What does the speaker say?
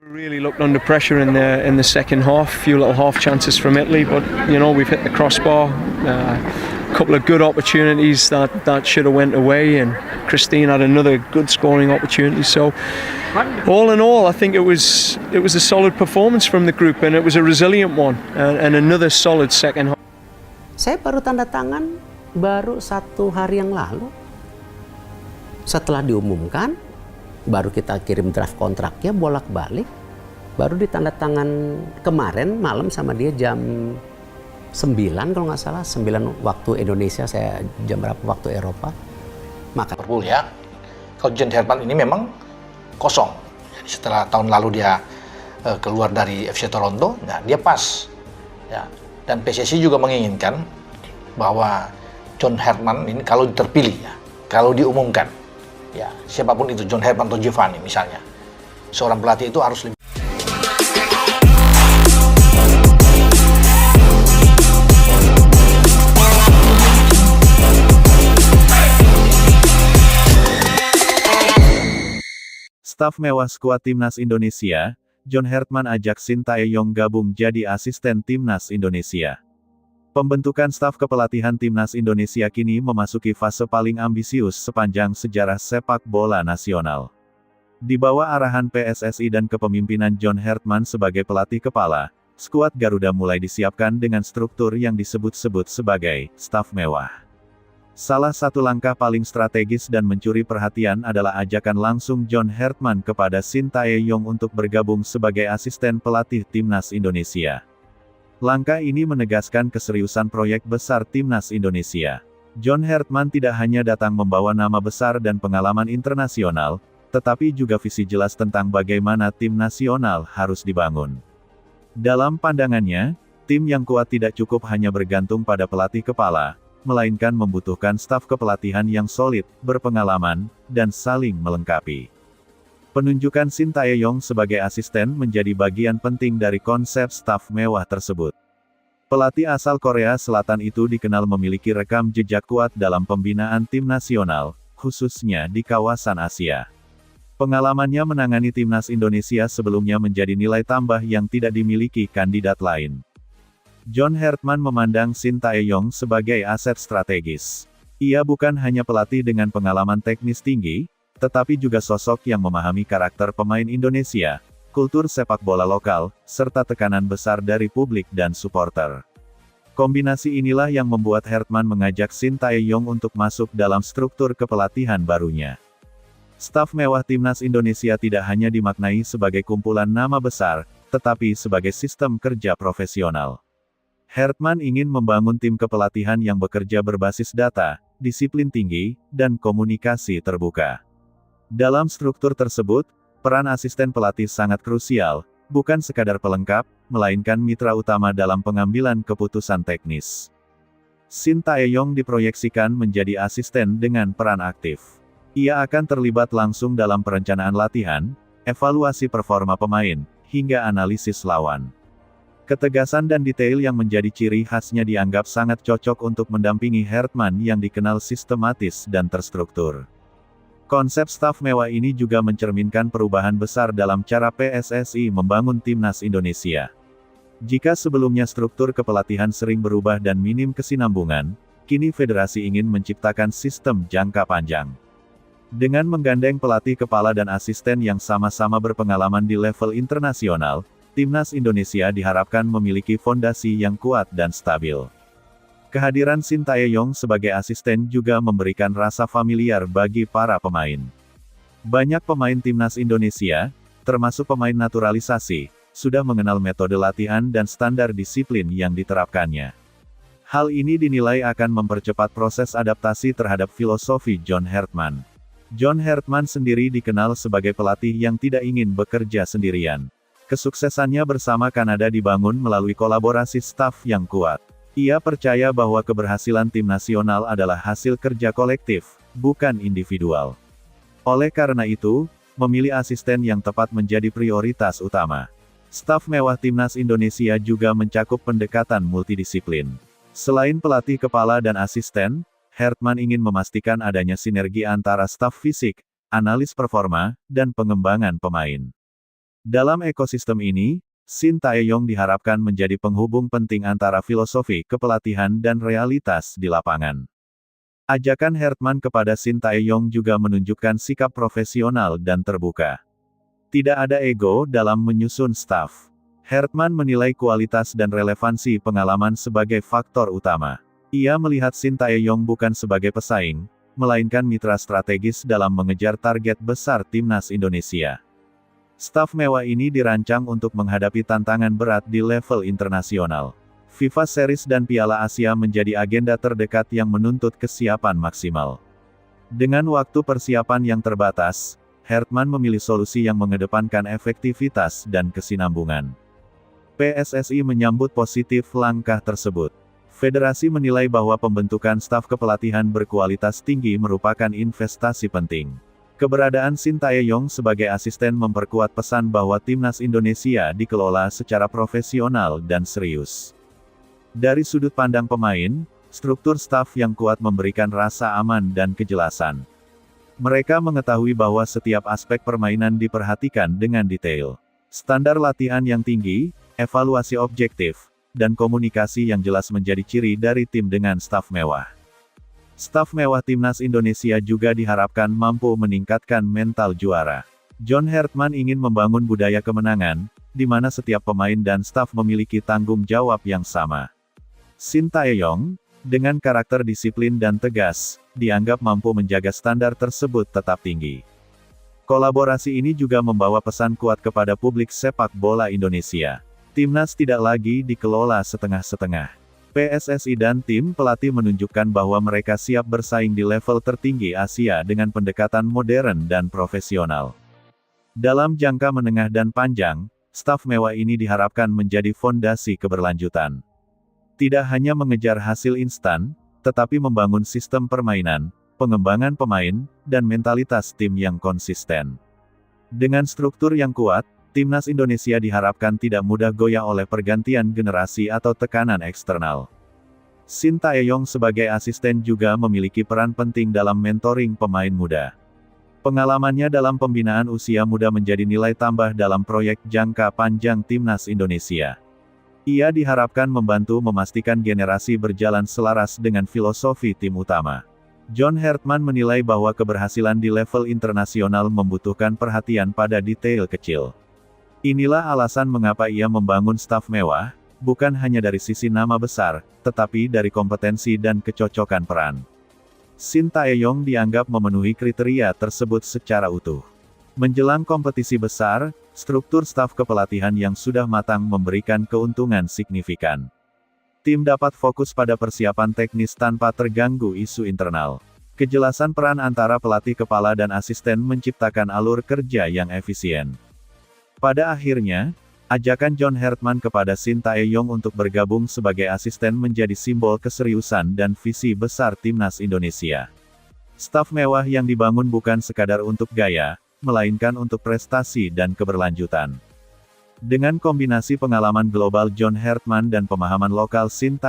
Really looked under pressure in the second half. A few little half chances from Italy, but we've hit the crossbar. A couple of good opportunities that should have went away, and Christine had another good scoring opportunity. So, all in all, I think it was a solid performance from the group, and it was a resilient one, and another solid second half. Saya baru tanda tangan baru 1 hari yang lalu. Setelah diumumkan, baru kita kirim draft kontraknya bolak-balik. Baru ditanda tangan kemarin malam sama dia jam 9 kalau nggak salah, 9 waktu Indonesia, saya jam berapa waktu Eropa. Maka Liverpool ya. Kalau John Herdman ini memang kosong. Jadi setelah tahun lalu dia keluar dari FC Toronto, nah dia pas. Ya. Dan PSSI juga menginginkan bahwa John Herdman ini kalau terpilih ya, kalau diumumkan, ya siapapun itu, John Herdman atau Giovanni misalnya, seorang pelatih itu harus lebih. Staf mewah skuad Timnas Indonesia, John Herdman ajak Sintayong gabung jadi asisten Timnas Indonesia. Pembentukan staf kepelatihan Timnas Indonesia kini memasuki fase paling ambisius sepanjang sejarah sepak bola nasional. Di bawah arahan PSSI dan kepemimpinan John Herdman sebagai pelatih kepala, skuad Garuda mulai disiapkan dengan struktur yang disebut-sebut sebagai staf mewah. Salah satu langkah paling strategis dan mencuri perhatian adalah ajakan langsung John Herdman kepada Sintayong untuk bergabung sebagai asisten pelatih Timnas Indonesia. Langkah ini menegaskan keseriusan proyek besar Timnas Indonesia. John Herdman tidak hanya datang membawa nama besar dan pengalaman internasional, tetapi juga visi jelas tentang bagaimana tim nasional harus dibangun. Dalam pandangannya, tim yang kuat tidak cukup hanya bergantung pada pelatih kepala, melainkan membutuhkan staf kepelatihan yang solid, berpengalaman, dan saling melengkapi. Penunjukan Sintayong sebagai asisten menjadi bagian penting dari konsep staf mewah tersebut. Pelatih asal Korea Selatan itu dikenal memiliki rekam jejak kuat dalam pembinaan tim nasional, khususnya di kawasan Asia. Pengalamannya menangani Timnas Indonesia sebelumnya menjadi nilai tambah yang tidak dimiliki kandidat lain. John Herdman memandang Sintayong sebagai aset strategis. Ia bukan hanya pelatih dengan pengalaman teknis tinggi, tetapi juga sosok yang memahami karakter pemain Indonesia, kultur sepak bola lokal, serta tekanan besar dari publik dan supporter. Kombinasi inilah yang membuat Herdman mengajak Sintayong untuk masuk dalam struktur kepelatihan barunya. Staf mewah Timnas Indonesia tidak hanya dimaknai sebagai kumpulan nama besar, tetapi sebagai sistem kerja profesional. Herdman ingin membangun tim kepelatihan yang bekerja berbasis data, disiplin tinggi, dan komunikasi terbuka. Dalam struktur tersebut, peran asisten pelatih sangat krusial, bukan sekadar pelengkap, melainkan mitra utama dalam pengambilan keputusan teknis. Sintayong diproyeksikan menjadi asisten dengan peran aktif. Ia akan terlibat langsung dalam perencanaan latihan, evaluasi performa pemain, hingga analisis lawan. Ketegasan dan detail yang menjadi ciri khasnya dianggap sangat cocok untuk mendampingi Herdman yang dikenal sistematis dan terstruktur. Konsep staf mewah ini juga mencerminkan perubahan besar dalam cara PSSI membangun Timnas Indonesia. Jika sebelumnya struktur kepelatihan sering berubah dan minim kesinambungan, kini federasi ingin menciptakan sistem jangka panjang. Dengan menggandeng pelatih kepala dan asisten yang sama-sama berpengalaman di level internasional, Timnas Indonesia diharapkan memiliki fondasi yang kuat dan stabil. Kehadiran Sintayong sebagai asisten juga memberikan rasa familiar bagi para pemain. Banyak pemain Timnas Indonesia, termasuk pemain naturalisasi, sudah mengenal metode latihan dan standar disiplin yang diterapkannya. Hal ini dinilai akan mempercepat proses adaptasi terhadap filosofi John Herdman. John Herdman sendiri dikenal sebagai pelatih yang tidak ingin bekerja sendirian. Kesuksesannya bersama Kanada dibangun melalui kolaborasi staf yang kuat. Ia percaya bahwa keberhasilan tim nasional adalah hasil kerja kolektif, bukan individual. Oleh karena itu, memilih asisten yang tepat menjadi prioritas utama. Staf mewah Timnas Indonesia juga mencakup pendekatan multidisiplin. Selain pelatih kepala dan asisten, Herdman ingin memastikan adanya sinergi antara staf fisik, analis performa, dan pengembangan pemain. Dalam ekosistem ini, Shin Tae-yong diharapkan menjadi penghubung penting antara filosofi kepelatihan dan realitas di lapangan. Ajakan Hartman kepada Shin Tae-yong juga menunjukkan sikap profesional dan terbuka. Tidak ada ego dalam menyusun staf. Hartman menilai kualitas dan relevansi pengalaman sebagai faktor utama. Ia melihat Shin Tae-yong bukan sebagai pesaing, melainkan mitra strategis dalam mengejar target besar timnas Indonesia. Staf mewah ini dirancang untuk menghadapi tantangan berat di level internasional. FIFA Series dan Piala Asia menjadi agenda terdekat yang menuntut kesiapan maksimal. Dengan waktu persiapan yang terbatas, Hartman memilih solusi yang mengedepankan efektivitas dan kesinambungan. PSSI menyambut positif langkah tersebut. Federasi menilai bahwa pembentukan staf kepelatihan berkualitas tinggi merupakan investasi penting. Keberadaan Shin Tae-yong sebagai asisten memperkuat pesan bahwa timnas Indonesia dikelola secara profesional dan serius. Dari sudut pandang pemain, struktur staf yang kuat memberikan rasa aman dan kejelasan. Mereka mengetahui bahwa setiap aspek permainan diperhatikan dengan detail. Standar latihan yang tinggi, evaluasi objektif, dan komunikasi yang jelas menjadi ciri dari tim dengan staf mewah. Staf mewah timnas Indonesia juga diharapkan mampu meningkatkan mental juara. John Hartman ingin membangun budaya kemenangan, di mana setiap pemain dan staf memiliki tanggung jawab yang sama. Shin Tae-yong, dengan karakter disiplin dan tegas, dianggap mampu menjaga standar tersebut tetap tinggi. Kolaborasi ini juga membawa pesan kuat kepada publik sepak bola Indonesia. Timnas tidak lagi dikelola setengah-setengah. PSSI dan tim pelatih menunjukkan bahwa mereka siap bersaing di level tertinggi Asia dengan pendekatan modern dan profesional. Dalam jangka menengah dan panjang, staf mewah ini diharapkan menjadi fondasi keberlanjutan. Tidak hanya mengejar hasil instan, tetapi membangun sistem permainan, pengembangan pemain, dan mentalitas tim yang konsisten. Dengan struktur yang kuat, timnas Indonesia diharapkan tidak mudah goyah oleh pergantian generasi atau tekanan eksternal. Shin Tae-yong sebagai asisten juga memiliki peran penting dalam mentoring pemain muda. Pengalamannya dalam pembinaan usia muda menjadi nilai tambah dalam proyek jangka panjang timnas Indonesia. Ia diharapkan membantu memastikan generasi berjalan selaras dengan filosofi tim utama. John Hartman menilai bahwa keberhasilan di level internasional membutuhkan perhatian pada detail kecil. Inilah alasan mengapa ia membangun staf mewah, bukan hanya dari sisi nama besar, tetapi dari kompetensi dan kecocokan peran. Shin Tae-yong dianggap memenuhi kriteria tersebut secara utuh. Menjelang kompetisi besar, struktur staf kepelatihan yang sudah matang memberikan keuntungan signifikan. Tim dapat fokus pada persiapan teknis tanpa terganggu isu internal. Kejelasan peran antara pelatih kepala dan asisten menciptakan alur kerja yang efisien. Pada akhirnya, ajakan John Hartman kepada Shin Tae-yong untuk bergabung sebagai asisten menjadi simbol keseriusan dan visi besar timnas Indonesia. Staf mewah yang dibangun bukan sekadar untuk gaya, melainkan untuk prestasi dan keberlanjutan. Dengan kombinasi pengalaman global John Hartman dan pemahaman lokal Shin